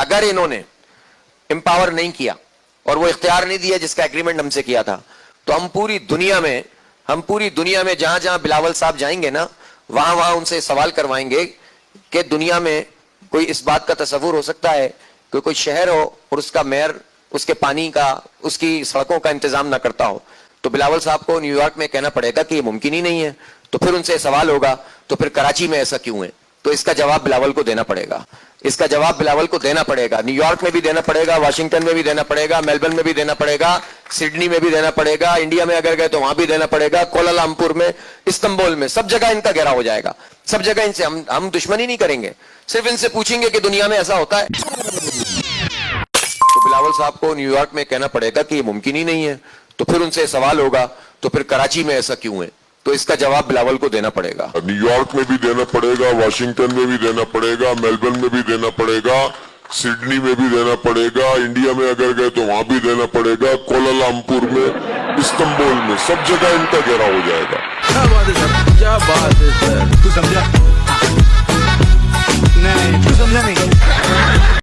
اگر انہوں نے امپاور نہیں کیا اور وہ اختیار نہیں دیا جس کا ایگریمنٹ ہم سے کیا تھا, تو ہم پوری دنیا میں جہاں جہاں بلاول صاحب جائیں گے نا, وہاں ان سے سوال کروائیں گے کہ دنیا میں کوئی اس بات کا تصور ہو سکتا ہے کہ کوئی شہر ہو اور اس کا میئر اس کے پانی کا, اس کی سڑکوں کا انتظام نہ کرتا ہو. تو بلاول صاحب کو نیو یارک میں کہنا پڑے گا کہ یہ ممکن ہی نہیں ہے. تو پھر ان سے سوال ہوگا تو پھر کراچی میں ایسا کیوں ہے, تو اس کا جواب بلاول کو دینا پڑے گا. نیو یارک میں بھی دینا پڑے گا, واشنگٹن میں بھی دینا پڑے گا, میلبرن میں بھی دینا پڑے گا, سڈنی میں بھی دینا پڑے گا, انڈیا میں اگر گئے تو وہاں بھی دینا پڑے گا, کوالالمپور میں, استنبول میں, سب جگہ ان کا گھیرا ہو جائے گا. سب جگہ ان سے ہم دشمنی نہیں کریں گے, صرف ان سے پوچھیں گے کہ دنیا میں ایسا ہوتا ہے. تو بلاول صاحب کو نیو یارک میں کہنا پڑے گا کہ یہ ممکن ہی نہیں ہے. تو پھر ان سے سوال ہوگا تو پھر کراچی میں ایسا کیوں ہے, تو اس کا جواب بلاول کو دینا پڑے گا. نیو یارک میں بھی دینا پڑے گا, واشنگٹن میں بھی دینا پڑے گا, میلبرن میں بھی دینا پڑے گا, سڈنی میں بھی دینا پڑے گا, انڈیا میں اگر گئے تو وہاں بھی دینا پڑے گا, کوالالمپور میں, استنبول میں, سب جگہ ان کا گھیرا ہو جائے گا. کیا بات ہے سر, کیا بات ہے سر, تو سمجھا.